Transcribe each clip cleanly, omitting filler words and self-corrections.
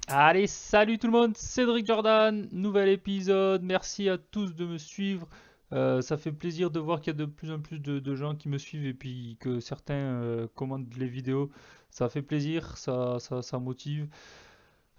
Allez, salut tout le monde, Cédric Jordan, nouvel épisode, merci à tous de me suivre. Ça fait plaisir de voir qu'il y a de plus en plus de gens qui me suivent et puis que certains commandent les vidéos. Ça fait plaisir, ça motive.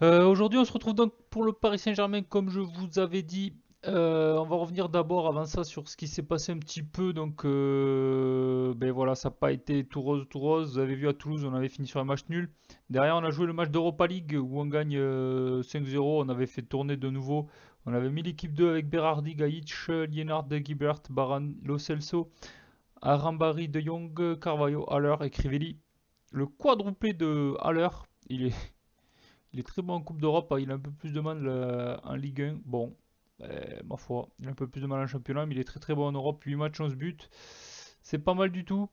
Aujourd'hui, on se retrouve donc pour le Paris Saint-Germain, comme je vous avais dit. On va revenir d'abord, avant ça, sur ce qui s'est passé un petit peu. Donc, ben voilà, ça n'a pas été tout rose, tout rose. Vous avez vu à Toulouse, on avait fini sur un match nul. Derrière, on a joué le match d'Europa League où on gagne 5-0. On avait fait tourner de nouveau. On avait mis l'équipe 2 avec Berardi, Gaïc, Liénard, Guibert, Baran, Lo Celso, Arambari, De Jong, Carvalho, Haller et Crivelli. Le quadruplé de Haller, il est il est très bon en Coupe d'Europe, hein. Il a un peu plus de mal en Ligue 1. Bon, ma foi, il a un peu plus de mal en championnat, mais il est très très bon en Europe. 8 matchs, 11 buts. C'est pas mal du tout.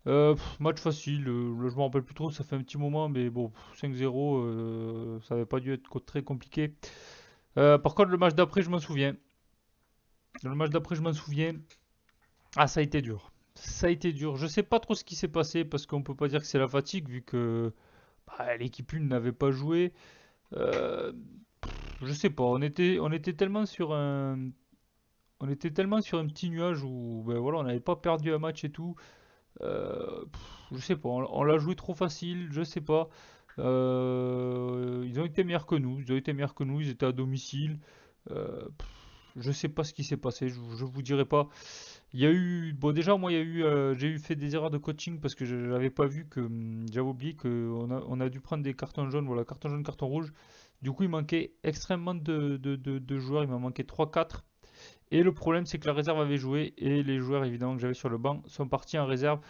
Match facile, je me rappelle plus trop, ça fait un petit moment, mais bon, 5-0, ça n'avait pas dû être très compliqué. Par contre, le match d'après, je m'en souviens. Le match d'après, je m'en souviens. Ah, ça a été dur. Ça a été dur. Je sais pas trop ce qui s'est passé, parce qu'on peut pas dire que c'est la fatigue, vu que bah, l'équipe 1 n'avait pas joué. Euh, Je sais pas, on était tellement sur un petit nuage où ben voilà, on n'avait pas perdu un match et tout. Je sais pas, on l'a joué trop facile, je sais pas. Ils ont été meilleurs que nous, ils ont été meilleurs que nous, ils étaient à domicile. Pff, je sais pas ce qui s'est passé, je vous dirai pas. Il y a eu, bon déjà moi il y a eu, j'ai eu fait des erreurs de coaching parce que je n'avais pas vu que, j'avais oublié on a dû prendre des cartons jaunes, voilà, carton jaune, carton rouge. Du coup il manquait extrêmement de joueurs, il m'en manquait trois quatre. Et le problème c'est que la réserve avait joué et les joueurs évidemment que j'avais sur le banc sont partis en réserve.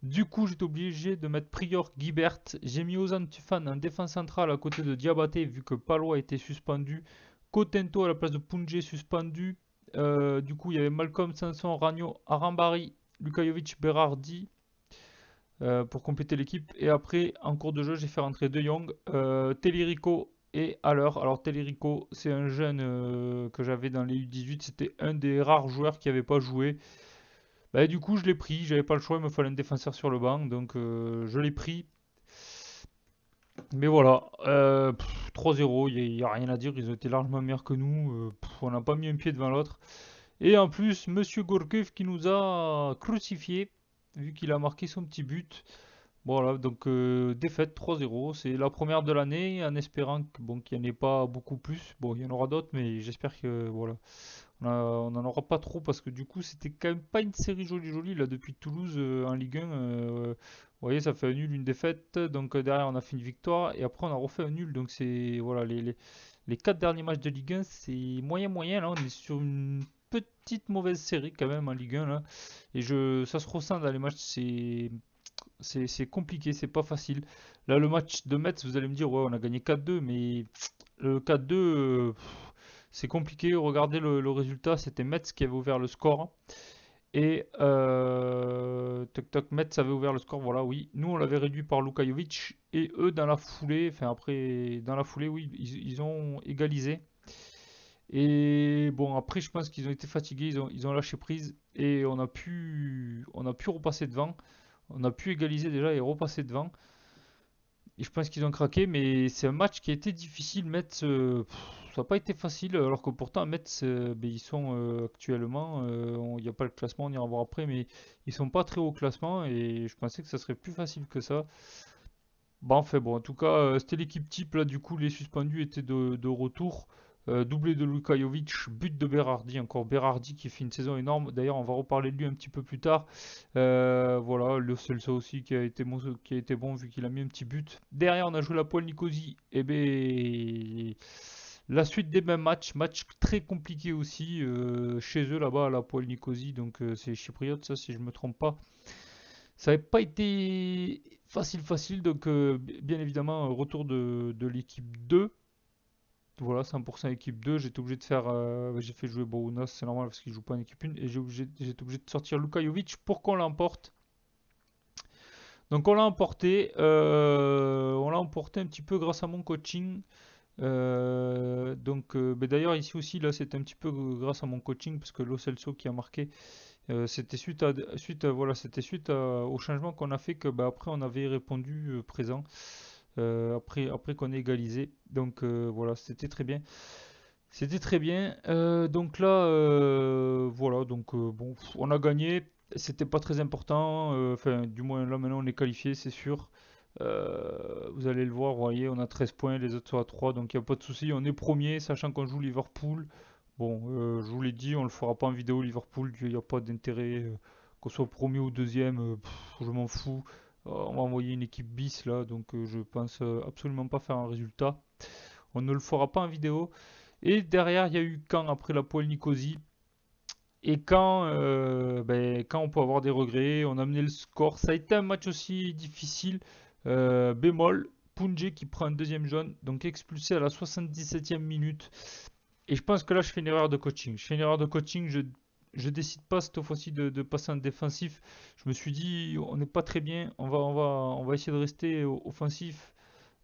Du coup j'étais obligé de mettre Prior, Guibert, j'ai mis Ozan Tufan en défense centrale à côté de Diabaté vu que Palois était suspendu. Cotento à la place de Punje suspendu. Du coup, il y avait Malcolm, Sanson, Ragno, Arambari, Lukajovic, Berardi pour compléter l'équipe. Et après, en cours de jeu, j'ai fait rentrer De Jong, Telerico et Haller. Alors, Telerico, c'est un jeune que j'avais dans les U18. C'était un des rares joueurs qui n'avait pas joué. Bah, du coup, je l'ai pris. J'avais pas le choix. Il me fallait un défenseur sur le banc. Donc, je l'ai pris. Mais voilà, 3-0, il n'y a rien à dire, ils ont été largement meilleurs que nous, on n'a pas mis un pied devant l'autre. Et en plus, Monsieur Gourcuff qui nous a crucifiés, vu qu'il a marqué son petit but. Voilà, donc défaite 3-0, c'est la première de l'année, en espérant bon, qu'il n'y en ait pas beaucoup plus. Bon, il y en aura d'autres, mais j'espère que voilà, on n'en aura pas trop parce que du coup, c'était quand même pas une série jolie jolie là depuis Toulouse en Ligue 1. Vous voyez, ça fait un nul, une défaite. Donc derrière, on a fait une victoire et après, on a refait un nul. Donc c'est voilà, les quatre derniers matchs de Ligue 1, c'est moyen moyen. Là, on est sur une petite mauvaise série quand même en Ligue 1 là. Et ça se ressent dans les matchs. C'est compliqué, c'est pas facile. Là, le match de Metz, vous allez me dire, ouais, on a gagné 4-2, mais le 4-2, c'est compliqué. Regardez le résultat, c'était Metz qui avait ouvert le score. Et toc toc, Metz avait ouvert le score, voilà, oui. Nous, on l'avait réduit par Lukajovic. Et eux, dans la foulée, enfin après, dans la foulée, oui, ils ont égalisé. Et bon, après, je pense qu'ils ont été fatigués, ils ont lâché prise. Et on a pu repasser devant. On a pu égaliser déjà et repasser devant. Et je pense qu'ils ont craqué, mais c'est un match qui a été difficile. Metz, ça n'a pas été facile, alors que pourtant, Metz, ben, ils sont actuellement, il n'y a pas le classement, on ira voir après, mais ils sont pas très haut au classement et je pensais que ça serait plus facile que ça. Bon, enfin bon, en tout cas, c'était l'équipe type, là, du coup, les suspendus étaient de retour. Doublé de Luka Jovic, but de Berardi, encore Berardi qui fait une saison énorme. D'ailleurs, on va reparler de lui un petit peu plus tard. Voilà, le Celso aussi qui a été bon vu qu'il a mis un petit but. Derrière, on a joué la Poel Nicosie. Et ben, la suite des mêmes matchs, match très compliqué aussi chez eux là-bas à la Poel Nicosie. Donc c'est chypriote, ça, si je me trompe pas. Ça n'avait pas été facile, donc bien évidemment, retour de l'équipe 2. Voilà, 100% équipe 2. J'étais obligé de faire. J'ai fait jouer Bounas, c'est normal parce qu'il joue pas en équipe 1. Et j'étais obligé de sortir Luka Jovic pour qu'on l'emporte. Donc on l'a emporté un petit peu grâce à mon coaching. Donc mais d'ailleurs ici aussi là c'était un petit peu grâce à mon coaching parce que Lo Celso qui a marqué. C'était voilà, c'était suite au changement qu'on a fait que bah, après on avait répondu présent. après qu'on ait égalisé. Donc voilà, c'était très bien. C'était très bien. Donc là, voilà, donc bon, on a gagné. C'était pas très important. Enfin, du moins là maintenant on est qualifié, c'est sûr. Vous allez le voir, vous voyez, on a 13 points, les autres sont à 3, donc il n'y a pas de souci. On est premier, sachant qu'on joue Liverpool. Bon, je vous l'ai dit, on le fera pas en vidéo Liverpool, il n'y a pas d'intérêt qu'on soit premier ou deuxième, je m'en fous. On va envoyer une équipe bis là, donc je pense absolument pas faire un résultat. On ne le fera pas en vidéo. Et derrière, il y a eu Caen après la poêle Nicosie. Et quand on peut avoir des regrets, on a mené le score. Ça a été un match aussi difficile. Bémol, Punjé qui prend un deuxième jaune, donc expulsé à la 77e minute. Et je pense que là, je fais une erreur de coaching. Je fais une erreur de coaching. Je décide pas cette fois-ci de passer en défensif. Je me suis dit, on n'est pas très bien. On va essayer de rester offensif.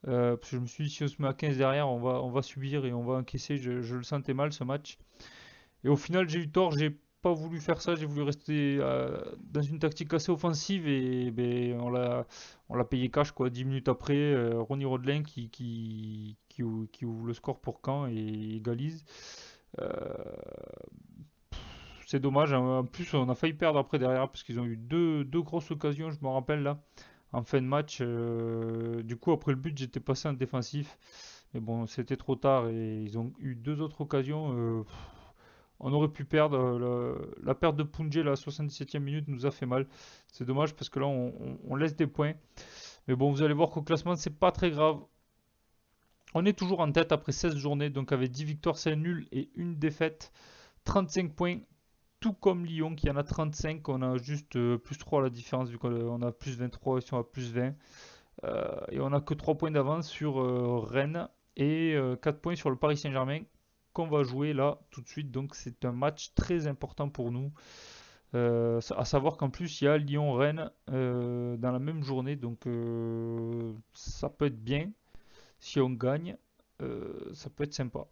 Parce que je me suis dit, si on se met à 15 derrière, on va subir et on va encaisser. Je le sentais mal ce match. Et au final, j'ai eu tort. J'ai pas voulu faire ça. J'ai voulu rester dans une tactique assez offensive. Et ben, on l'a payé cash, quoi. 10 minutes après, Ronnie Rodelin qui ouvre le score pour Caen et égalise. Euh, c'est dommage, hein. En plus, on a failli perdre après derrière parce qu'ils ont eu deux grosses occasions, je me rappelle là, en fin de match. Du coup, après le but, j'étais passé en défensif. Mais bon, c'était trop tard et ils ont eu deux autres occasions. On aurait pu perdre. La perte de Punjé, la 77e minute, nous a fait mal. C'est dommage parce que là, on laisse des points. Mais bon, vous allez voir qu'au classement, c'est pas très grave. On est toujours en tête après 16 journées, donc avec 10 victoires, 5 nuls et une défaite. 35 points, tout comme Lyon qui en a 35. On a juste plus 3 à la différence vu qu'on a plus 23 et ils sont à plus 20. Et on a que 3 points d'avance sur Rennes et 4 points sur le Paris Saint-Germain qu'on va jouer là tout de suite. Donc c'est un match très important pour nous. À savoir qu'en plus il y a Lyon-Rennes dans la même journée. Donc ça peut être bien si on gagne. Ça peut être sympa.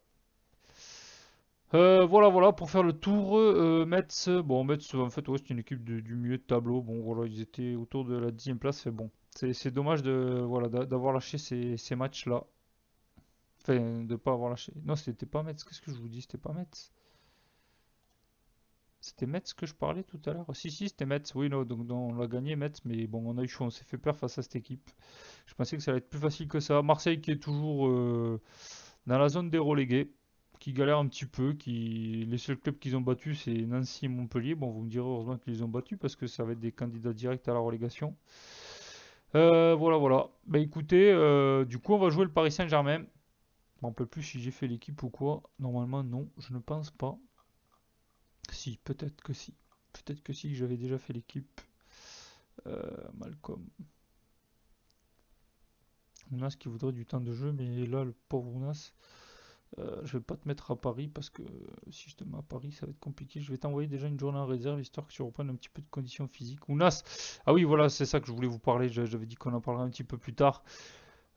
Voilà, voilà, pour faire le tour, Metz, bon, Metz, en fait, ouais, c'est une équipe du milieu de tableau. Bon, voilà, ils étaient autour de la 10e place. C'est bon. C'est dommage voilà, d'avoir lâché ces matchs-là. Enfin, de pas avoir lâché. Non, c'était pas Metz. Qu'est-ce que je vous dis? C'était pas Metz. C'était Metz que je parlais tout à l'heure. Si, si, c'était Metz. Oui, non, donc non, on l'a gagné, Metz. Mais bon, on a eu chaud. On s'est fait peur face à cette équipe. Je pensais que ça allait être plus facile que ça. Marseille qui est toujours dans la zone des relégués, qui galèrent un petit peu, les seuls clubs qu'ils ont battus c'est Nancy et Montpellier. Bon, vous me direz heureusement qu'ils les ont battus parce que ça va être des candidats directs à la relégation. Voilà, voilà. Bah écoutez, du coup on va jouer le Paris Saint-Germain. Je m'en rappelle plus si j'ai fait l'équipe ou quoi. Normalement non, je ne pense pas. Si, peut-être que si. Peut-être que si, que j'avais déjà fait l'équipe. Malcolm. Ounas qui voudrait du temps de jeu, mais là le pauvre Ounas. Je vais pas te mettre à Paris parce que si je te mets à Paris, ça va être compliqué. Je vais t'envoyer déjà une journée en réserve histoire que tu reprennes un petit peu de conditions physiques. Ounas, ah oui, voilà, c'est ça que je voulais vous parler. J'avais dit qu'on en parlerait un petit peu plus tard.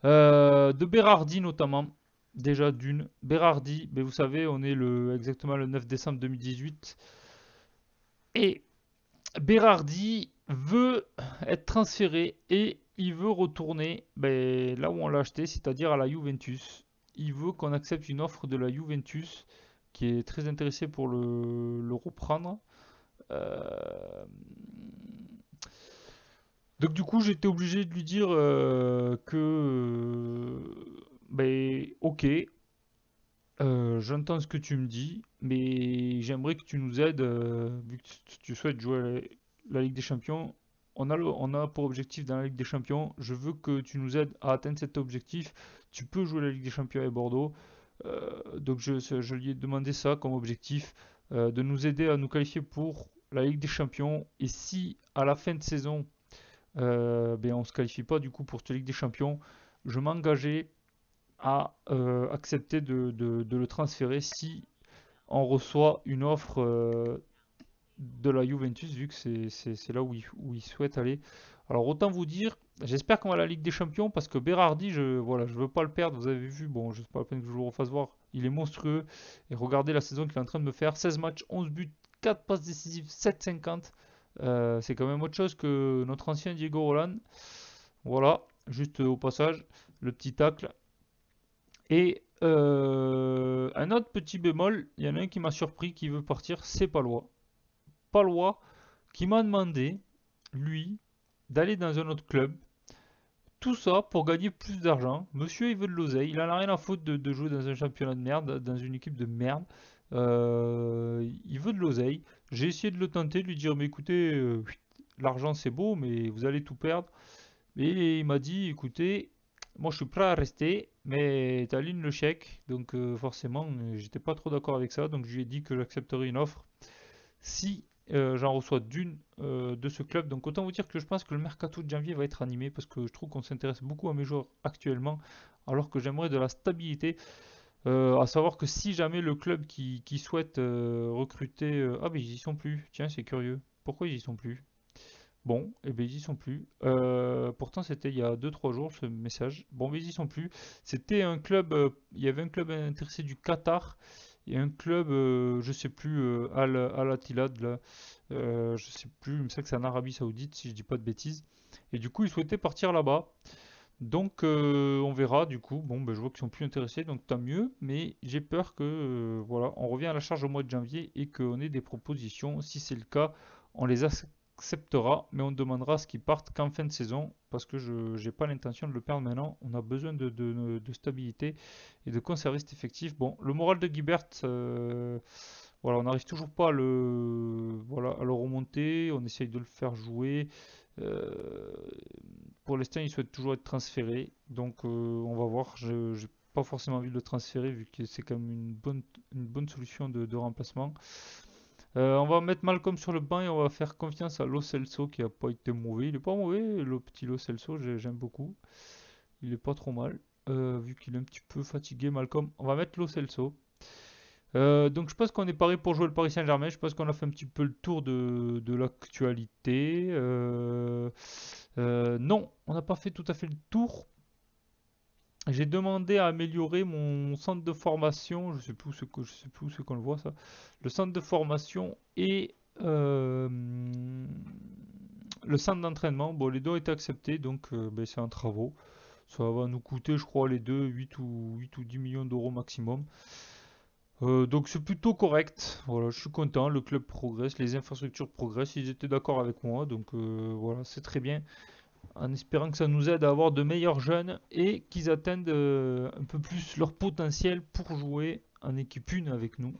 De Berardi notamment. Déjà d'une. Berardi, mais vous savez, on est exactement le 9 décembre 2018. Et Berardi veut être transféré et il veut retourner là où on l'a acheté, c'est-à-dire à la Juventus. Il veut qu'on accepte une offre de la Juventus qui est très intéressé pour le reprendre. Euh, donc du coup, j'étais obligé de lui dire que ok, j'entends ce que tu me dis, mais j'aimerais que tu nous aides, vu que tu souhaites jouer à la Ligue des Champions. On a pour objectif dans la Ligue des Champions, je veux que tu nous aides à atteindre cet objectif. Tu peux jouer la Ligue des Champions avec Bordeaux. Donc je lui ai demandé ça comme objectif, de nous aider à nous qualifier pour la Ligue des Champions. Et si à la fin de saison, on ne se qualifie pas du coup pour cette Ligue des Champions, je m'engageais à accepter de le transférer si on reçoit une offre de la Juventus, vu que c'est là où il souhaite aller. Alors autant vous dire, j'espère qu'on va à la Ligue des Champions parce que Berardi, voilà, je veux pas le perdre. Vous avez vu, bon, je sais pas la peine que je vous le refasse voir. Il est monstrueux. Et regardez la saison qu'il est en train de me faire, 16 matchs, 11 buts, 4 passes décisives, 7,50. C'est quand même autre chose que notre ancien Diego Roland. Voilà. juste au passage, le petit tacle. Et un autre petit bémol, il y en a un qui m'a surpris, qui veut partir, c'est Palois. Palois qui m'a demandé, lui, d'aller dans un autre club. Tout ça pour gagner plus d'argent. Monsieur, il veut de l'oseille. Il en a rien à foutre de jouer dans un championnat de merde, dans une équipe de merde. Il veut de l'oseille. J'ai essayé de le tenter, de lui dire, mais écoutez, l'argent c'est beau, mais vous allez tout perdre. Et il m'a dit, écoutez, moi je suis prêt à rester, mais t'alignes le chèque. Donc forcément, j'étais pas trop d'accord avec ça. Donc je lui ai dit que j'accepterais une offre si j'en reçois d'une de ce club. Donc autant vous dire que je pense que le mercato de janvier va être animé parce que je trouve qu'on s'intéresse beaucoup à mes joueurs actuellement, alors que j'aimerais de la stabilité. À savoir que si jamais le club qui souhaite recruter... ah mais ils y sont plus, tiens c'est curieux. Pourquoi ils y sont plus? Bon, et ben ils y sont plus. Pourtant c'était il y a 2 3 jours ce message. Bon mais ils y sont plus. C'était un club, il y avait un club intéressé du Qatar et un club, je sais plus, Al Attiyad là, je sais plus, il me semble que c'est en Arabie Saoudite si je dis pas de bêtises. Et du coup ils souhaitaient partir là-bas. Donc on verra du coup. Bon ben je vois qu'ils sont plus intéressés, donc tant mieux. Mais j'ai peur que voilà, on revient à la charge au mois de janvier et qu'on ait des propositions. Si c'est le cas, on les acceptera, mais on demandera à ce qu'ils partent qu'en fin de saison, parce que je n'ai pas l'intention de le perdre maintenant. On a besoin de stabilité et de conserver cet effectif. Bon, le moral de Guibert, voilà, on n'arrive toujours pas voilà, à le remonter. On essaye de le faire jouer. Euh, pour l'instant, il souhaite toujours être transféré. Donc, on va voir. Je n'ai pas forcément envie de le transférer vu que c'est quand même une bonne solution de remplacement. On va mettre Malcolm sur le banc et on va faire confiance à Lo Celso qui a pas été mauvais. Il est pas mauvais, le petit Lo Celso, j'aime beaucoup. Il est pas trop mal. Vu qu'il est un petit peu fatigué, Malcolm. On va mettre Lo Celso. Donc je pense qu'on est paré pour jouer le Paris Saint-Germain. Je pense qu'on a fait un petit peu le tour de l'actualité. Non, on n'a pas fait tout à fait le tour. J'ai demandé à améliorer mon centre de formation. Je sais plus où c'est qu'on le voit ça. Le centre de formation et le centre d'entraînement. Bon, les deux ont été acceptés, donc ben, c'est un travaux. Ça va nous coûter, je crois, les deux 8 ou 10 millions d'euros maximum. Donc c'est plutôt correct. Voilà, je suis content. Le club progresse, les infrastructures progressent. Ils étaient d'accord avec moi, donc voilà, c'est très bien. En espérant que ça nous aide à avoir de meilleurs jeunes et qu'ils atteignent un peu plus leur potentiel pour jouer en équipe 1 avec nous.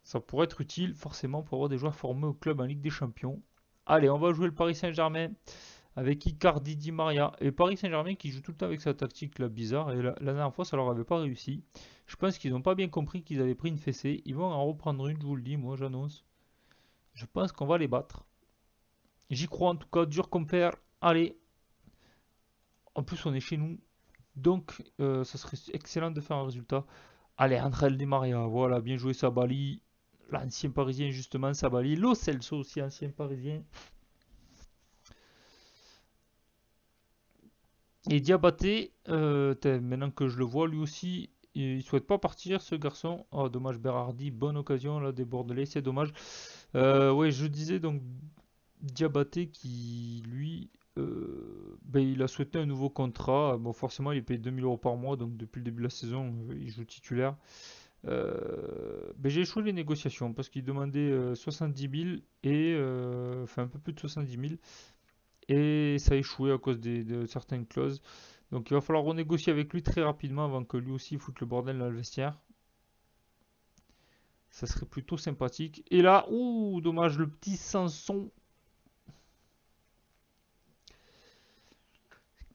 Ça pourrait être utile forcément pour avoir des joueurs formés au club en Ligue des Champions. Allez, on va jouer le Paris Saint-Germain avec Icardi, Di Maria et Paris Saint-Germain qui joue tout le temps avec sa tactique là bizarre et la dernière fois ça leur avait pas réussi. Je pense qu'ils n'ont pas bien compris qu'ils avaient pris une fessée. Ils vont en reprendre une, je vous le dis, moi j'annonce. Je pense qu'on va les battre. J'y crois en tout cas, dur comme fer. Allez, en plus on est chez nous. Donc ça serait excellent de faire un résultat. Allez, Angel Di Maria, voilà, bien joué Sabali. L'ancien parisien justement, Sabali. Lo Celso aussi, ancien parisien. Et Diabaté, maintenant que je le vois, lui aussi, il souhaite pas partir, ce garçon. Oh, dommage, Berardi, bonne occasion là des Bordelais, c'est dommage. Ouais, je disais donc Diabaté qui, lui, ben, il a souhaité un nouveau contrat. Bon, forcément, il est payé 2000 euros par mois, donc depuis le début de la saison, il joue titulaire. Ben, j'ai échoué les négociations parce qu'il demandait 70 000 et enfin un peu plus de 70 000 et ça a échoué à cause de certaines clauses. Donc il va falloir renégocier avec lui très rapidement avant que lui aussi foute le bordel dans le vestiaire. Ça serait plutôt sympathique. Et là, ouh, dommage, le petit Sanson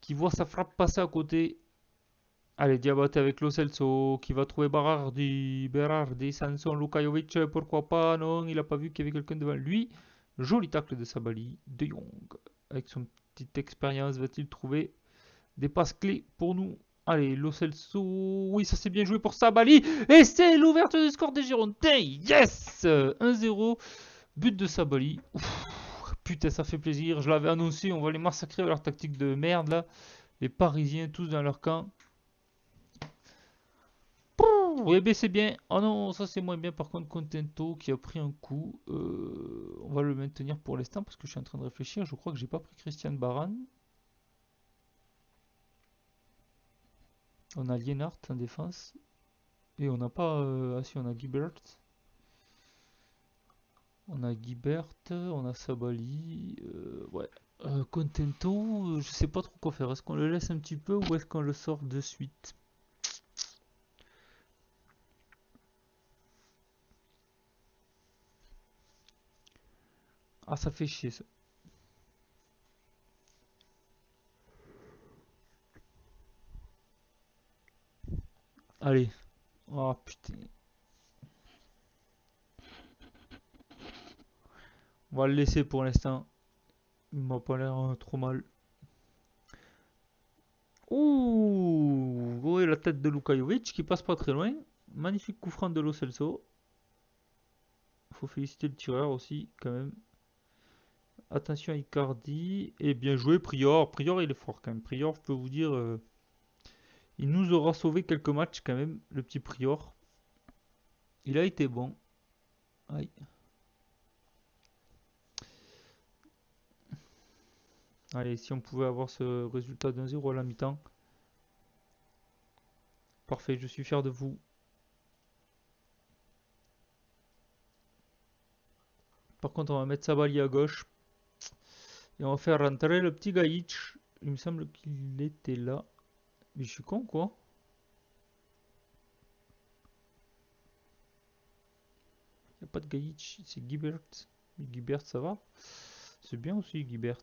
qui voit sa frappe passer à côté. Allez, Diabaté avec Lo Celso qui va trouver Berardi, Sanson, Lukajovic, pourquoi pas, non, il a pas vu qu'il y avait quelqu'un devant lui. Joli tacle de Sabali, De Jong, avec son petite expérience, va-t-il trouver des passes clés pour nous? Allez, Lo Celso, oui, ça s'est bien joué pour Sabali, et c'est l'ouverture du score des Girondins, yes 1-0, but de Sabali. Ouf, putain, ça fait plaisir, je l'avais annoncé, on va les massacrer avec leur tactique de merde là, les Parisiens tous dans leur camp. Oui, ben c'est bien. Oh non, ça c'est moins bien. Par contre, Contento qui a pris un coup. On va le maintenir pour l'instant parce que je suis en train de réfléchir. Je crois que j'ai pas pris Christian Baran. On a Lienhardt en défense. Et on n'a pas... ah si, on a Guibert. On a Guibert, on a Sabali. Ouais. Contento, je sais pas trop quoi faire. Est-ce qu'on le laisse un petit peu ou est-ce qu'on le sort de suite? Ah, ça fait chier ça. Allez. Oh putain. On va le laisser pour l'instant. Il m'a pas l'air trop mal. Ouh, ouais, la tête de Luka Jovic qui passe pas très loin. Magnifique coup franc de Lo Celso. Faut féliciter le tireur aussi, quand même. Attention à Icardi. Et bien joué, Prior. Prior, il est fort quand même. Prior, je peux vous dire, il nous aura sauvé quelques matchs quand même, le petit Prior. Il a été bon. Aïe. Allez, si on pouvait avoir ce résultat d'un 0 à la mi-temps. Parfait, je suis fier de vous. Par contre, on va mettre Sabali à gauche. Et on va faire rentrer le petit Gaïch. Il me semble qu'il était là. Mais je suis con, quoi. Il n'y a pas de Gaïch, c'est Guibert. Mais Guibert, ça va. C'est bien aussi, Guibert.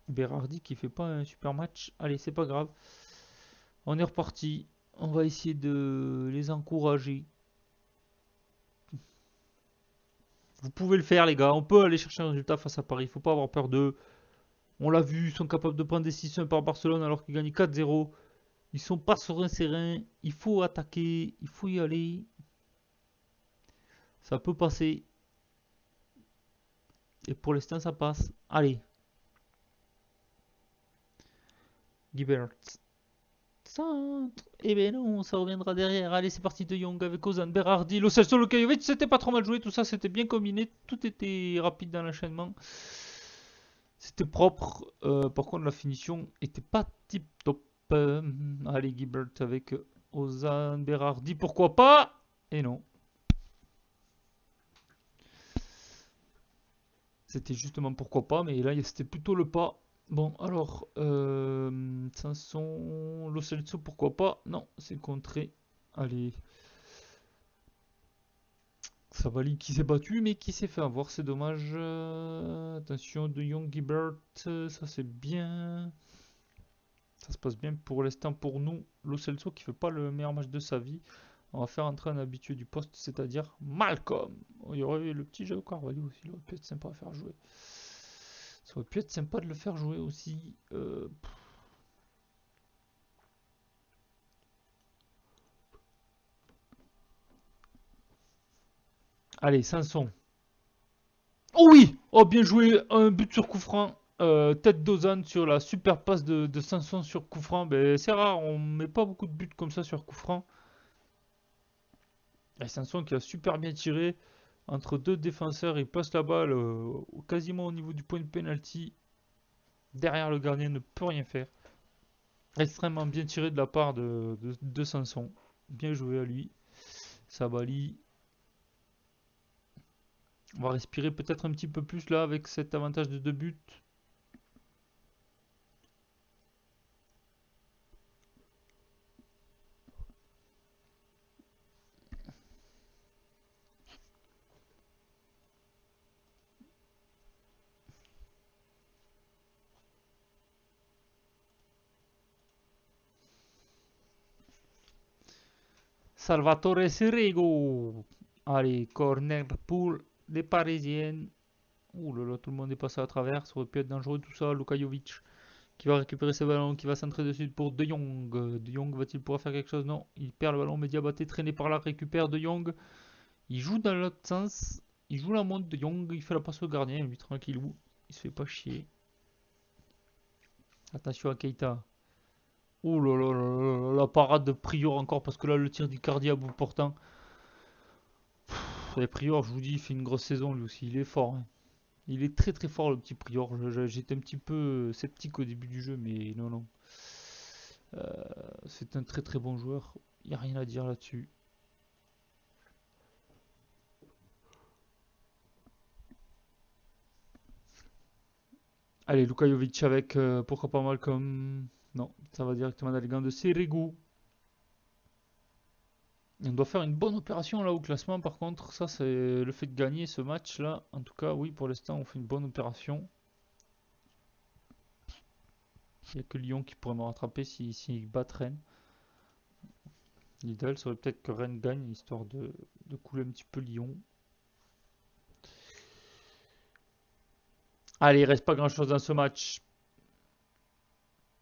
Berardi qui fait pas un super match. Allez, c'est pas grave. On est reparti. On va essayer de les encourager. Vous pouvez le faire, les gars. On peut aller chercher un résultat face à Paris. Il faut pas avoir peur d'eux. On l'a vu, ils sont capables de prendre des 6-1 par Barcelone alors qu'ils gagnent 4-0. Ils sont pas sereins. Il faut attaquer. Il faut y aller. Ça peut passer. Et pour l'instant, ça passe. Allez. Gilbert. Centre. Eh ben non, ça reviendra derrière. Allez, c'est parti de Young avec Ozan, Berardi, Lo Celso, Lukajovic. C'était pas trop mal joué, tout ça, c'était bien combiné. Tout était rapide dans l'enchaînement. C'était propre. Par contre, la finition était pas tip top. Allez, Gilbert avec Ozan, Berardi, pourquoi pas? Et non. C'était justement pourquoi pas, mais là, c'était plutôt le pas. Bon, alors, Sanson, Lo Celso, pourquoi pas? Non, c'est contré. Allez, Savali qui s'est battu, mais qui s'est fait avoir, c'est dommage. Attention, De Jong, Gibert, ça c'est bien. Ça se passe bien pour l'instant pour nous. Lo Celso qui fait pas le meilleur match de sa vie. On va faire entrer un habitué du poste, c'est-à-dire Malcolm. Oh, il y aurait eu le petit Joe Carvalho aussi, il aurait pu être sympa à faire jouer. Ça aurait pu être sympa de le faire jouer aussi. Allez, Sanson. Oh oui! Oh, bien joué! Un but sur coup franc. Tête d'Ozan sur la super passe de Sanson sur coup franc. Ben, c'est rare, on met pas beaucoup de buts comme ça sur coup franc. Et Sanson qui a super bien tiré entre deux défenseurs. Il passe la balle quasiment au niveau du point de penalty. Derrière le gardien ne peut rien faire. Extrêmement bien tiré de la part de Sanson. Bien joué à lui. Sabali. On va respirer peut-être un petit peu plus là avec cet avantage de 2 buts. Salvatore Serrego. Allez, corner pour les Parisiennes. Ouh là là, tout le monde est passé à travers. Ça aurait pu être dangereux tout ça. Luka Jovic qui va récupérer ce ballon, qui va centrer dessus pour De Jong. De Jong va-t-il pouvoir faire quelque chose? Non, il perd le ballon. Mais Diabaté traîné par là, récupère De Jong. Il joue dans l'autre sens. Il joue la montre De Jong. Il fait la passe au gardien. Lui, tranquillou. Il se fait pas chier. Attention à Keita. Ouh là là là là, la parade de Prior encore. Parce que là, le tir d'Icardi à bout portant. Et Prior, je vous dis, il fait une grosse saison lui aussi. Il est fort, hein. Il est très très fort le petit Prior. J'étais un petit peu sceptique au début du jeu, mais non, non. C'est un très très bon joueur. Il n'y a rien à dire là-dessus. Allez, Luka Jovic avec pourquoi pas Malcolm. Non, ça va directement dans les gants de Sirigu. On doit faire une bonne opération là au classement par contre. Ça, c'est le fait de gagner ce match là. En tout cas, oui, pour l'instant, on fait une bonne opération. Il n'y a que Lyon qui pourrait me rattraper si bat Rennes. L'idéal serait peut-être que Rennes gagne histoire de couler un petit peu Lyon. Allez, il reste pas grand chose dans ce match.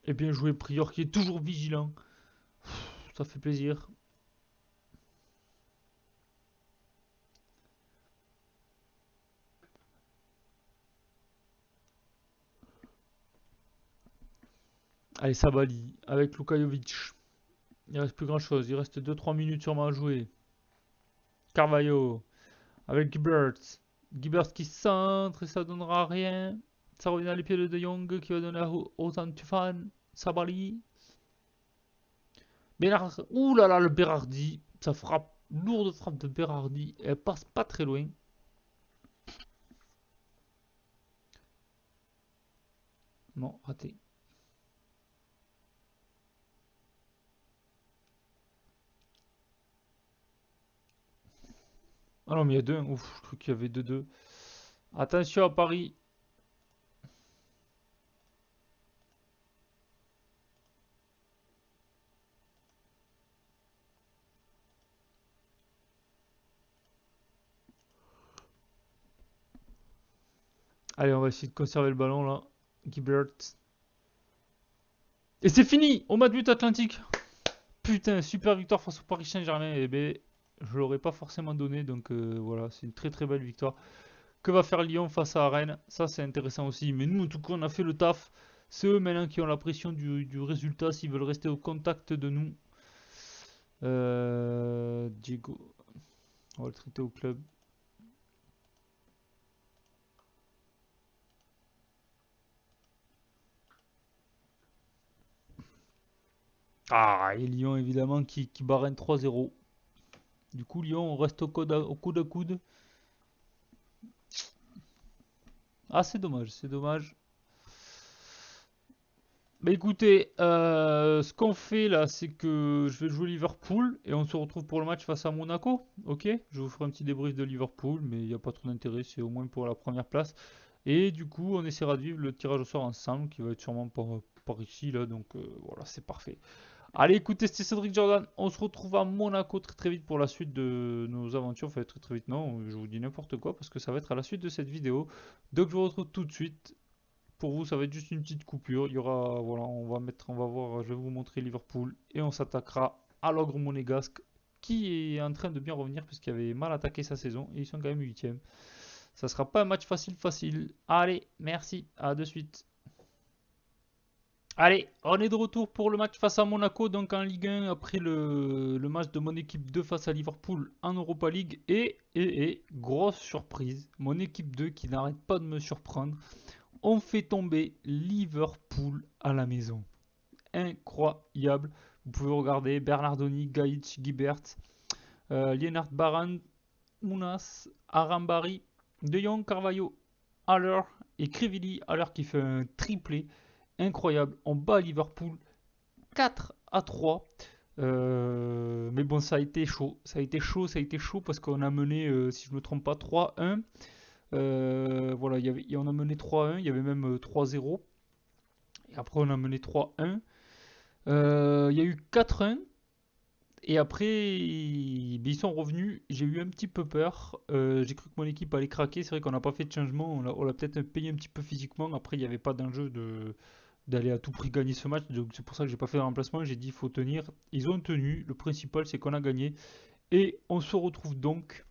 Et bien joué Prior qui est toujours vigilant. Ça fait plaisir. Allez, Sabali avec Luka Jovic. Il reste plus grand chose. Il reste 2-3 minutes sûrement à jouer. Carvalho avec Gibbert. Gibbert qui centre et ça donnera rien. Ça revient dans les pieds de De Jong qui va donner à Ozan Tufan. Sabali. Bernard. Ouh là là, le Berardi. Ça frappe. Lourde frappe de Berardi. Elle passe pas très loin. Non, raté. Ah non, mais il y a deux. Ouf, je crois qu'il y avait 2-2. Attention à Paris. Allez, on va essayer de conserver le ballon là. Gibbert. Et c'est fini au match but Atlantique. Putain, super victoire face au Paris Saint-Germain. Eh ben, je l'aurais pas forcément donné. Donc voilà, c'est une très très belle victoire. Que va faire Lyon face à Rennes? Ça, c'est intéressant aussi. Mais nous, en tout cas, on a fait le taf. C'est eux maintenant qui ont la pression du résultat s'ils veulent rester au contact de nous. Diego, on va le traiter au club. Ah, et Lyon évidemment qui bat Rennes 3-0. Du coup, Lyon, on reste au coude à coude. Ah, c'est dommage, c'est dommage. Bah écoutez, ce qu'on fait là, c'est que je vais jouer Liverpool et on se retrouve pour le match face à Monaco. Ok? Je vous ferai un petit débrief de Liverpool, mais il n'y a pas trop d'intérêt, c'est au moins pour la première place. Et du coup, on essaiera de vivre le tirage au sort ensemble, qui va être sûrement par ici là, donc voilà, c'est parfait. Allez, écoutez, c'était Cédric Jordan. On se retrouve à Monaco très très vite pour la suite de nos aventures. Enfin, très très vite, non, je vous dis n'importe quoi parce que ça va être à la suite de cette vidéo. Donc, je vous retrouve tout de suite. Pour vous, ça va être juste une petite coupure. Il y aura, voilà, on va voir, je vais vous montrer Liverpool et on s'attaquera à l'ogre monégasque qui est en train de bien revenir parce qu'il avait mal attaqué sa saison et ils sont quand même 8ème. Ça sera pas un match facile. Allez, merci, à de suite. Allez, on est de retour pour le match face à Monaco, donc en Ligue 1, après le match de mon équipe 2 face à Liverpool en Europa League. Et grosse surprise, mon équipe 2 qui n'arrête pas de me surprendre, on fait tomber Liverpool à la maison. Incroyable. Vous pouvez regarder Bernardoni, Gaïc, Guibert, Lienard Baran, Mounas, Arambari, De Jong, Carvalho, Haller et Krivili. Haller qui fait un triplé. Incroyable. On bat Liverpool 4-3. Mais bon, ça a été chaud. Ça a été chaud parce qu'on a mené, si je ne me trompe pas, 3-1. Voilà, on a mené 3-1. Il y avait même 3-0. Et après, on a mené 3-1. Il y a eu 4-1. Et après, ils sont revenus. J'ai eu un petit peu peur. J'ai cru que mon équipe allait craquer. C'est vrai qu'on n'a pas fait de changement. On l'a peut-être payé un petit peu physiquement. Après, il n'y avait pas d'enjeu d'aller à tout prix gagner ce match. Donc c'est pour ça que j'ai pas fait de remplacement. J'ai dit il faut tenir. Ils ont tenu. Le principal, c'est qu'on a gagné. Et on se retrouve donc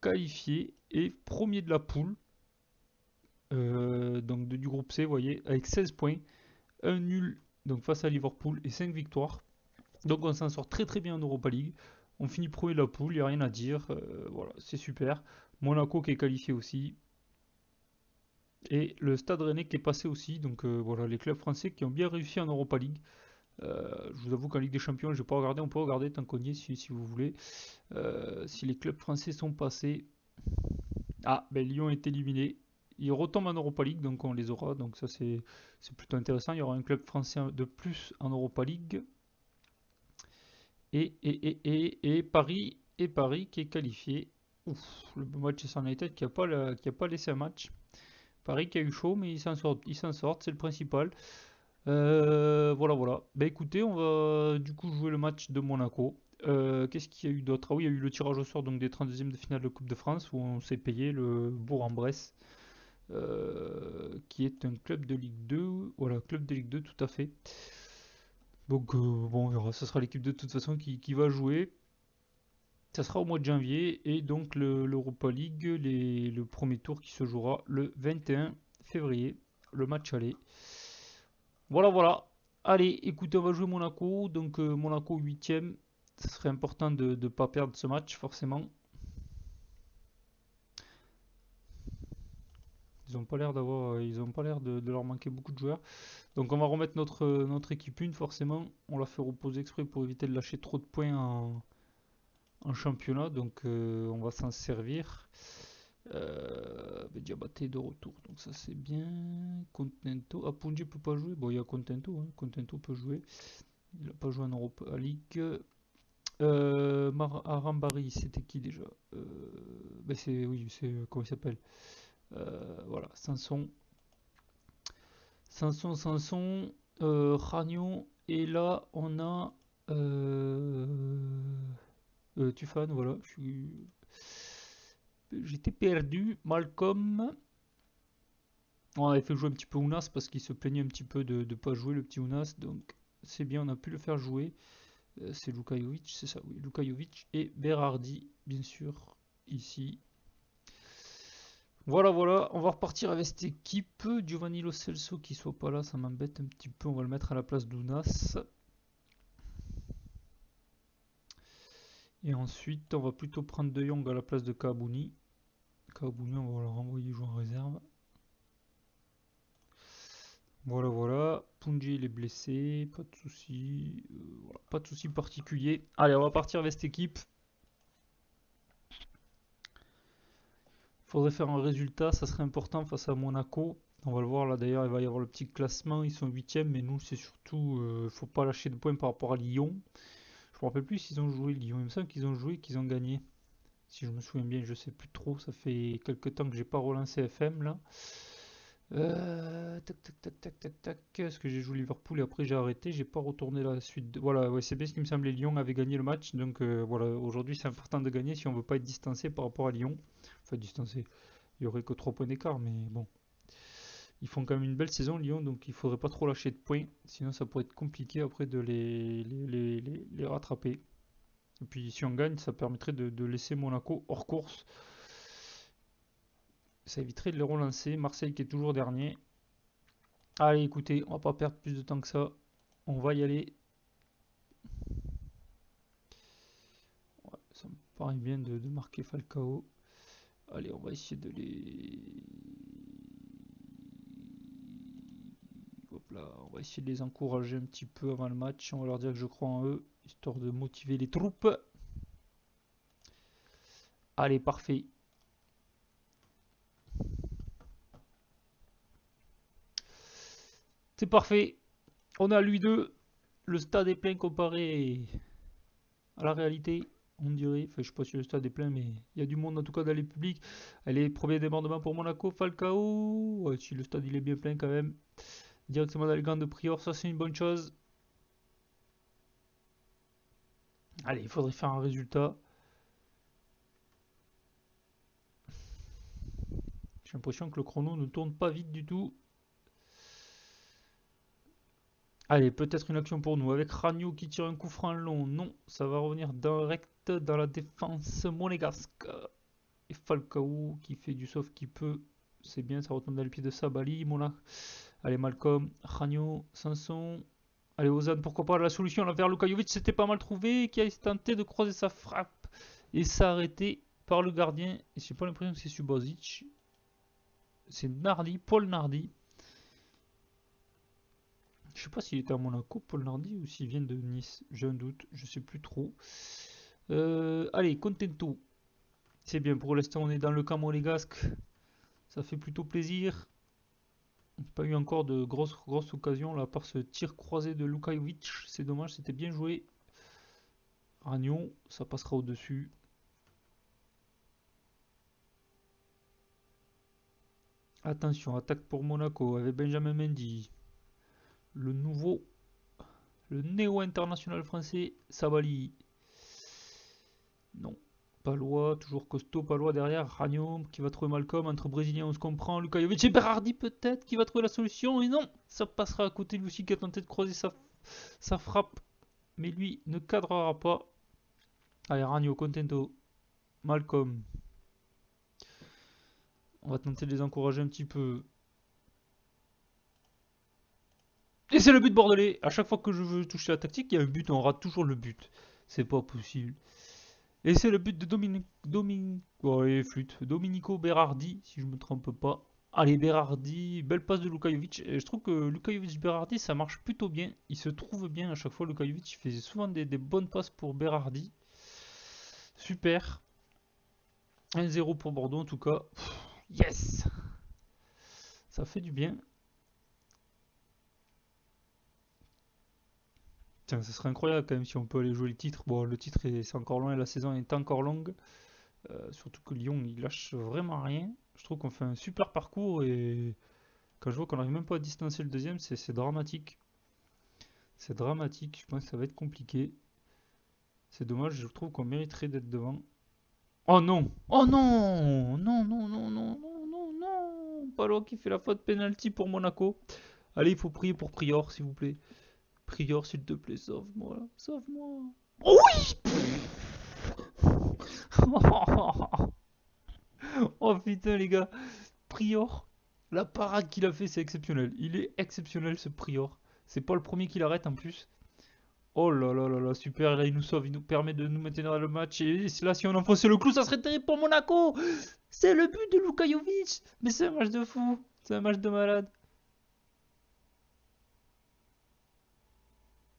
qualifié et premier de la poule. Donc du groupe C, vous voyez, avec 16 points, un nul donc face à Liverpool et 5 victoires. Donc on s'en sort très très bien en Europa League. On finit premier de la poule, il n'y a rien à dire. Voilà, c'est super. Monaco qui est qualifié aussi. Et le Stade Rennais qui est passé aussi. Donc voilà, les clubs français qui ont bien réussi en Europa League. Je vous avoue qu'en Ligue des Champions, je n'ai pas regardé. On peut regarder tant qu'on y est si vous voulez. Si les clubs français sont passés. Ah, ben Lyon est éliminé. Ils retombent en Europa League, donc on les aura. Donc ça c'est plutôt intéressant. Il y aura un club français de plus en Europa League. Et Paris qui est qualifié. Ouf, le Manchester United qui a pas laissé un match. Paris qui a eu chaud, mais ils s'en sortent, c'est le principal. Voilà, voilà. Bah écoutez, on va du coup jouer le match de Monaco. Qu'est-ce qu'il y a eu d'autre? Ah oui, il y a eu le tirage au sort donc des 32e de finale de Coupe de France où on s'est payé le Bourg-en-Bresse, qui est un club de Ligue 2. Voilà, club de Ligue 2, tout à fait. Donc bon, on verra. Ce sera l'équipe de toute façon qui va jouer. Ça sera au mois de janvier et donc l'Europa League, le premier tour qui se jouera le 21 février, le match aller. Voilà, voilà. Allez, écoutez, on va jouer Monaco. Donc Monaco 8ème. Ce serait important de ne pas perdre ce match, forcément. Ils n'ont pas l'air ils ont pas l'air de leur manquer beaucoup de joueurs. Donc on va remettre notre équipe 1, forcément. On l'a fait reposer exprès pour éviter de lâcher trop de points en championnat. Donc on va s'en servir. Diabaté de retour, donc ça c'est bien. Contento. Ah, Punji peut pas jouer. Bon, il y a Contento. Hein. Contento peut jouer. Il n'a pas joué en Europa League. Arambari, c'était qui déjà? C'est oui, c'est comment il s'appelle? Voilà, Sanson, Ragnon. Et là, on a Tufan. Voilà, j'étais perdu. Malcolm. On avait fait jouer un petit peu Ounas parce qu'il se plaignait un petit peu de ne pas jouer le petit Ounas. Donc c'est bien, on a pu le faire jouer. C'est Luka Jovic, c'est ça, oui. Luka Jovic et Berardi, bien sûr, ici. Voilà, voilà, on va repartir avec cette équipe. Giovanni Lo Celso qui soit pas là, ça m'embête un petit peu. On va le mettre à la place d'Ounas. Et ensuite, on va plutôt prendre De Jong à la place de Kabouni. Kabouni, on va le renvoyer jouer en réserve. Voilà, voilà. Punji, il est blessé, pas de soucis. Voilà, pas de soucis particuliers. Allez, on va partir avec cette équipe. Faudrait faire un résultat, ça serait important face à Monaco. On va le voir là d'ailleurs, il va y avoir le petit classement, ils sont 8ème, mais nous c'est surtout, faut pas lâcher de points par rapport à Lyon. Je me rappelle plus s'ils ont joué Lyon, il me semble qu'ils ont joué, qu'ils ont gagné. Si je me souviens bien, je sais plus trop, ça fait quelques temps que j'ai pas relancé FM là. Tac tac tac tac tac tac. Est-ce que j'ai joué Liverpool et après j'ai arrêté, j'ai pas retourné la suite. Voilà, ouais, c'est bien ce qui me semblait. Lyon avait gagné le match, donc voilà, aujourd'hui c'est important de gagner si on veut pas être distancé par rapport à Lyon. Enfin, distancé, il y aurait que 3 points d'écart, mais bon. Ils font quand même une belle saison, Lyon, donc il faudrait pas trop lâcher de points, sinon ça pourrait être compliqué après de les rattraper. Et puis si on gagne, ça permettrait de laisser Monaco hors course. Ça éviterait de les relancer. Marseille qui est toujours dernier. Allez, écoutez, on va pas perdre plus de temps que ça. On va y aller. Ouais, ça me paraît bien de marquer Falcao. Allez, on va essayer de les... Hop là, on va essayer de les encourager un petit peu avant le match. On va leur dire que je crois en eux, histoire de motiver les troupes. Allez, parfait. C'est parfait. On a lui 2. Le stade est plein comparé à la réalité, on dirait. Enfin, je sais pas si le stade est plein, mais il y a du monde en tout cas dans les publics. Allez, premier débordement pour Monaco, Falcao. Ouais, si le stade il est bien plein quand même. Directement dans les gants de Prior, ça c'est une bonne chose. Allez, il faudrait faire un résultat. J'ai l'impression que le chrono ne tourne pas vite du tout. Allez, peut-être une action pour nous. Avec Ragno qui tire un coup franc long. Non, ça va revenir direct dans la défense monégasque. Et Falcao qui fait du sauf qui peut. C'est bien, ça retombe dans le pied de Sabali. Allez, Malcolm, Ragno, Sanson. Allez, Ozan, pourquoi pas la solution là vers Luka Jovic, c'était pas mal trouvé. Qui a tenté de croiser sa frappe et s'arrêter par le gardien. Et j'ai pas l'impression que c'est Subasic. C'est Nardi, Paul Nardi. Je sais pas s'il était à Monaco, Paul Nardi, ou s'il vient de Nice. J'ai un doute, je sais plus trop. Allez, Contento. C'est bien, pour l'instant on est dans le camp monégasque. Ça fait plutôt plaisir. Pas eu encore de grosses occasions là, à part ce tir croisé de Lukajovic. C'est dommage, c'était bien joué. Ragnon, ça passera au-dessus. Attention, attaque pour Monaco avec Benjamin Mendy. Le nouveau, le néo-international français, Sabali. Non, Palois, toujours costaud, Palois derrière. Ragnon qui va trouver Malcolm. Entre Brésiliens, on se comprend. Lukajovic et Berardi peut-être qui va trouver la solution. Et non, ça passera à côté de lui aussi qui a tenté de croiser sa frappe. Mais lui ne cadrera pas. Allez, Ragnon, Contento, Malcolm. On va tenter de les encourager un petit peu. Et c'est le but bordelais. À chaque fois que je veux toucher la tactique, il y a un but, on rate toujours le but. C'est pas possible. Et c'est le but de Domenico Berardi, si je me trompe pas. Allez, Berardi, belle passe de Lukajovic. Et je trouve que Lukajovic-Berardi, ça marche plutôt bien. Il se trouve bien à chaque fois. Lukajovic, il fait souvent des bonnes passes pour Berardi. Super. 1-0 pour Bordeaux en tout cas. Yes! Ça fait du bien. Tiens, ce serait incroyable quand même si on peut aller jouer le titre. Bon, le titre, c'est encore loin, la saison est encore longue. Surtout que Lyon, il lâche vraiment rien. Je trouve qu'on fait un super parcours et quand je vois qu'on n'arrive même pas à distancer le deuxième, c'est dramatique. C'est dramatique, je pense que ça va être compliqué. C'est dommage, je trouve qu'on mériterait d'être devant. Oh non! Oh non! Non, non, non, non, non, non, non! Palo qui fait la faute penalty pour Monaco. Allez, il faut prier pour Prior, s'il vous plaît. Prior, s'il te plaît, sauve-moi. Sauve-moi. Oh oui! Oh putain, les gars. Prior, la parade qu'il a fait, c'est exceptionnel. Il est exceptionnel, ce Prior. C'est pas le premier qui l'arrête en plus. Oh là là là là, super, là il nous sauve, il nous permet de nous maintenir dans le match. Et là, si on enfonçait le clou, ça serait terrible pour Monaco. C'est le but de Lukajovic. Mais c'est un match de fou. C'est un match de malade.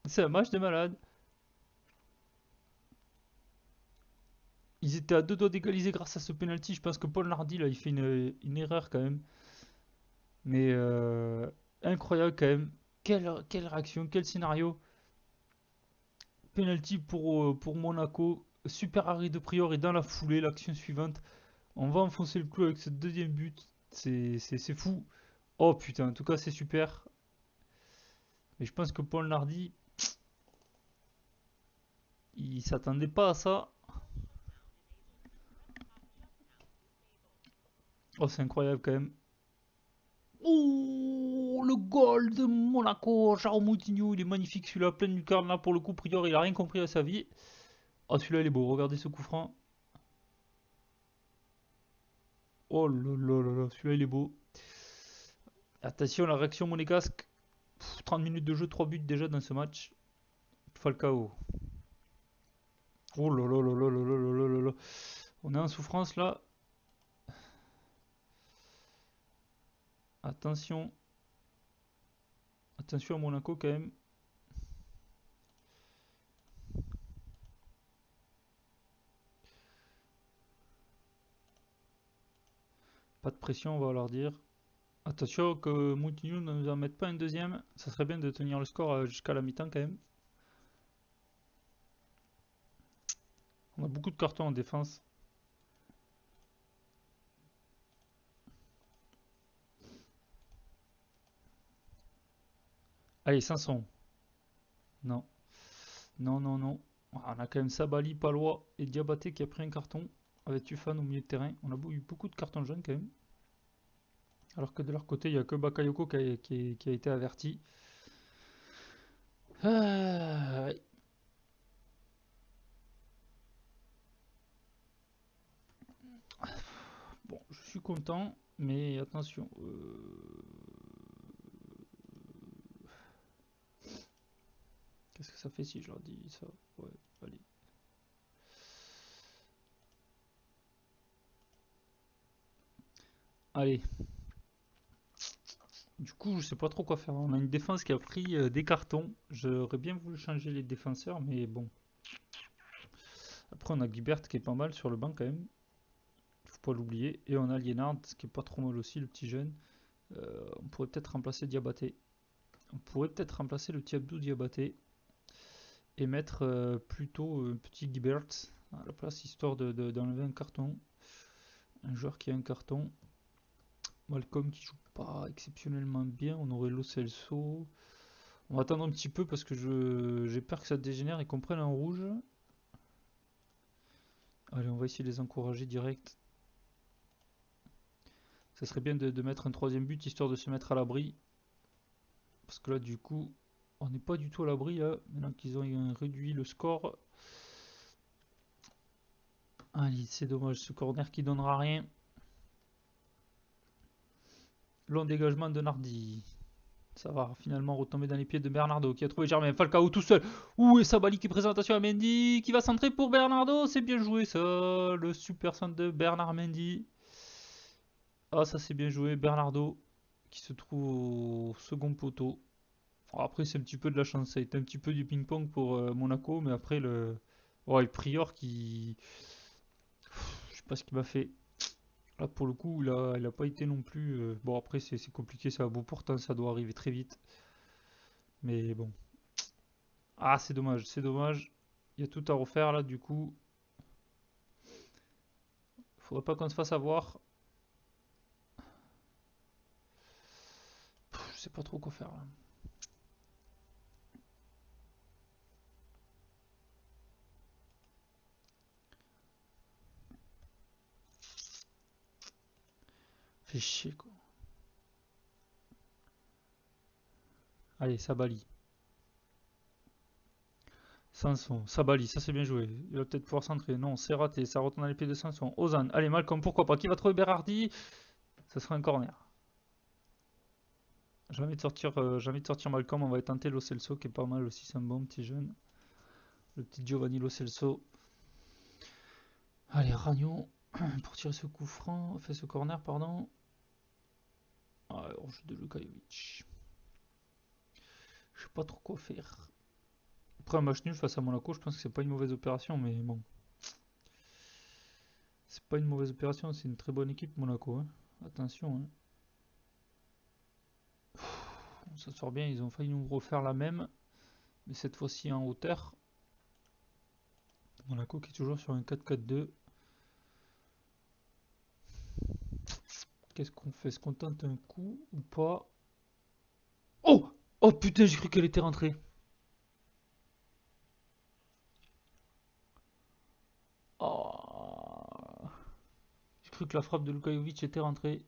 C'est un match de malade. Ils étaient à deux doigts d'égaliser grâce à ce penalty. Je pense que Paul Nardi, là, il fait une erreur quand même. Mais incroyable quand même. Quelle réaction, quel scénario. Penalty pour Monaco. Super arrêt de Prior et dans la foulée, l'action suivante, on va enfoncer le clou avec ce deuxième but. C'est fou. Oh putain, en tout cas c'est super. Mais je pense que Paul Nardi, il s'attendait pas à ça. Oh c'est incroyable quand même. Oh le goal de Monaco. Jaume Moutinho, il est magnifique celui-là, plein de lucarne là pour le coup. Prior, il a rien compris à sa vie. Oh celui-là il est beau, regardez ce coup franc. Oh là là là là, celui-là il est beau. Attention la réaction monégasque. 30 minutes de jeu, 3 buts déjà dans ce match. Falcao. Oh là là là là là là là là là. On est en souffrance là. Attention. Attention à Monaco quand même. Pas de pression, on va leur dire. Attention que Moutinho ne nous en mette pas un deuxième. Ça serait bien de tenir le score jusqu'à la mi-temps quand même. On a beaucoup de cartons en défense. Allez, 500. Non. Non, non, non. On a quand même Sabali, Palois et Diabaté qui a pris un carton. Avec Tufan au milieu de terrain. On a eu beaucoup de cartons jaunes quand même. Alors que de leur côté, il n'y a que Bakayoko qui a été averti. Ouais. Bon, je suis content, mais attention. Qu'est-ce que ça fait si je leur dis ça? Ouais, allez. Allez. Du coup, je sais pas trop quoi faire. On a une défense qui a pris des cartons. J'aurais bien voulu changer les défenseurs, mais bon. Après, on a Guibert qui est pas mal sur le banc quand même. Faut pas l'oublier. Et on a Liénard qui est pas trop mal aussi, le petit jeune. On pourrait peut-être remplacer Diabaté. On pourrait peut-être remplacer le petit Abdou Diabaté et mettre plutôt un petit Guibert à la place, histoire d'enlever un carton. Un joueur qui a un carton. Malcolm qui joue pas exceptionnellement bien. On aurait Lo Celso. On va attendre un petit peu parce que j'ai peur que ça dégénère et qu'on prenne un rouge. Allez, on va essayer de les encourager direct. Ça serait bien de mettre un troisième but histoire de se mettre à l'abri. Parce que là, du coup, on n'est pas du tout à l'abri. Maintenant qu'ils ont réduit le score. Allez, c'est dommage, ce corner qui donnera rien. Long dégagement de Nardi. Ça va finalement retomber dans les pieds de Bernardo qui a trouvé Germain Falcao tout seul. Ouh, et Sabali qui présentation à Mendy qui va centrer pour Bernardo. C'est bien joué ça, le super centre de Bernard Mendy. Ah, ça c'est bien joué. Bernardo qui se trouve au second poteau. Après, c'est un petit peu de la chance. Ça a été un petit peu du ping-pong pour Monaco. Mais après, ouais, Prior qui. Je sais pas ce qu'il m'a fait. Là, pour le coup, il a pas été non plus. Bon, après, c'est compliqué. Ça va beau pourtant, ça doit arriver très vite. Mais bon. Ah, c'est dommage. C'est dommage. Il y a tout à refaire là, du coup. Faudrait pas qu'on se fasse avoir. Je sais pas trop quoi faire là. Fait chier quoi. Allez, Sabali. Sanson, Sabali, ça c'est bien joué. Il va peut-être pouvoir centrer. Non, c'est raté. Ça retourne à l'épée de Sanson. Ozan. Allez, Malcolm, pourquoi pas. Qui va trouver Berardi? Ça sera un corner. J'ai envie de sortir Malcolm. On va tenter Lo Celso qui est pas mal aussi. C'est un bon petit jeune. Le petit Giovanni Lo Celso. Allez, Ragnon pour tirer ce coup franc. Fait ce corner, pardon. Alors, jeu de Lukajovic. Je sais pas trop quoi faire. Après un match nul face à Monaco, je pense que c'est pas une mauvaise opération, mais bon. C'est pas une mauvaise opération, c'est une très bonne équipe Monaco. Hein. Attention. Hein. Ça sort bien, ils ont failli nous refaire la même, mais cette fois-ci en hauteur. Monaco qui est toujours sur un 4-4-2. Qu'est-ce qu'on fait? Est-ce qu'on tente un coup ou pas? Oh! Oh putain, j'ai cru qu'elle était rentrée. Oh. J'ai cru que la frappe de Lukajovic était rentrée.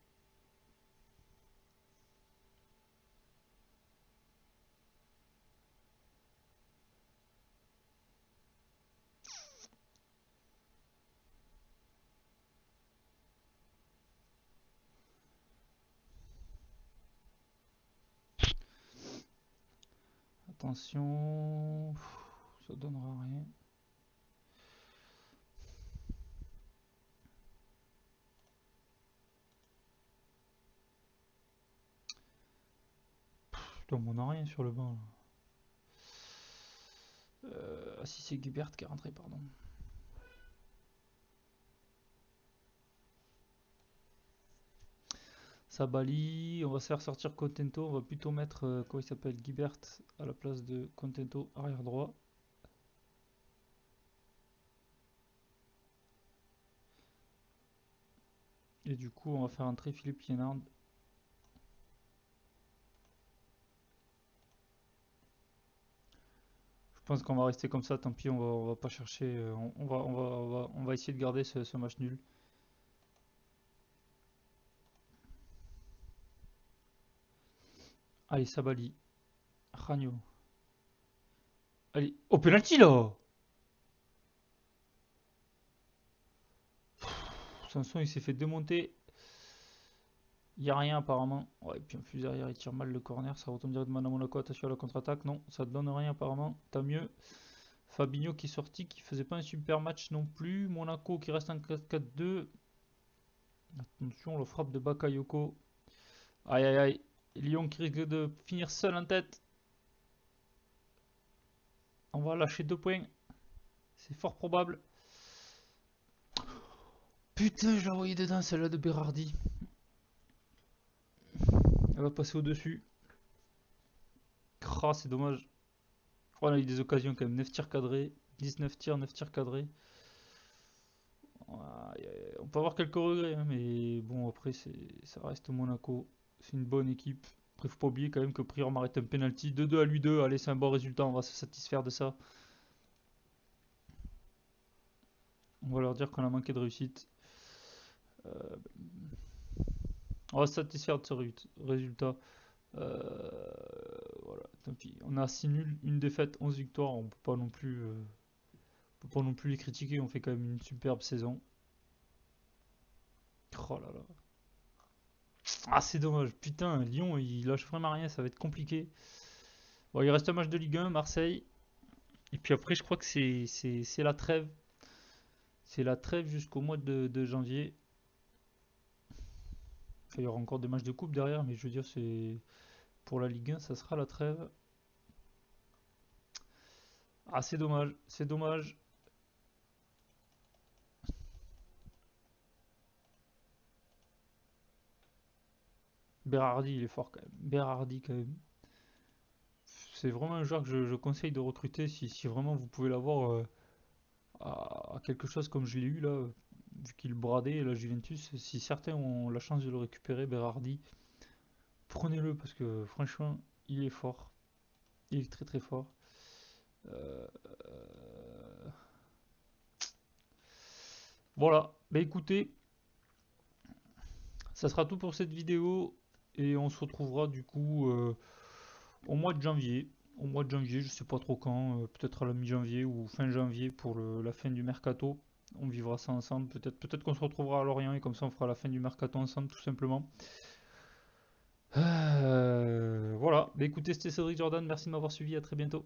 Attention. Ça donnera rien. Putain, on n'a rien sur le banc. Ah si, c'est Gubert qui est rentré, pardon. Sabali, on va se faire sortir Contento, on va plutôt mettre, comment il s'appelle, Guibert à la place de Contento, arrière droit. Et du coup, on va faire entrer Philippe Liénard. Je pense qu'on va rester comme ça, tant pis, on va pas chercher, on va essayer de garder ce match nul. Allez, Sabali, Ragno. Allez, au penalty là! Sanson il s'est fait démonter. Il n'y a rien apparemment. Ouais, et puis en plus derrière il tire mal le corner, ça retombe directement à Monaco, attention à la contre-attaque. Non, ça ne donne rien apparemment, tant mieux. Fabinho qui est sorti, qui faisait pas un super match non plus. Monaco qui reste en 4-4-2. Attention, la frappe de Bakayoko. Aïe aïe aïe. Et Lyon qui risque de finir seul en tête. On va lâcher 2 points. C'est fort probable. Putain, je l'ai envoyé dedans celle-là de Berardi. Elle va passer au-dessus. Ah, c'est dommage. On a eu des occasions quand même. 9 tirs cadrés. 19 tirs, 9 tirs cadrés. On peut avoir quelques regrets, hein, mais bon, après, ça reste Monaco. C'est une bonne équipe. Après, faut pas oublier quand même que Prior m'arrête un penalty. 2-2 à lui 2. Allez, c'est un bon résultat. On va se satisfaire de ça. On va leur dire qu'on a manqué de réussite. Euh, on va se satisfaire de ce résultat. Voilà, tant pis. On a 6 nuls, une défaite, 11 victoires. On peut pas non plus, peut pas non plus les critiquer. On fait quand même une superbe saison. Oh là là. Ah, c'est dommage. Putain, Lyon, il lâche vraiment rien. Ça va être compliqué. Bon, il reste un match de Ligue 1, Marseille. Et puis après, je crois que c'est la trêve. C'est la trêve jusqu'au mois de janvier. Enfin, il y aura encore des matchs de coupe derrière, mais je veux dire, c'est pour la Ligue 1, ça sera la trêve. Ah, c'est dommage. C'est dommage. Berardi, il est fort quand même. Berardi, quand même. C'est vraiment un joueur que je conseille de recruter si vraiment vous pouvez l'avoir à quelque chose comme je l'ai eu là, vu qu'il bradait la Juventus. Si certains ont la chance de le récupérer, Berardi, prenez-le parce que franchement, il est fort. Il est très très fort. Euh, voilà, bah écoutez, ça sera tout pour cette vidéo et on se retrouvera du coup au mois de janvier. Au mois de janvier, je sais pas trop quand, peut-être à la mi-janvier ou fin janvier pour la fin du mercato. On vivra ça ensemble. Peut-être qu'on se retrouvera à Lorient et comme ça on fera la fin du mercato ensemble tout simplement. Voilà, bah écoutez, c'était Cédric Jordan, merci de m'avoir suivi, à très bientôt.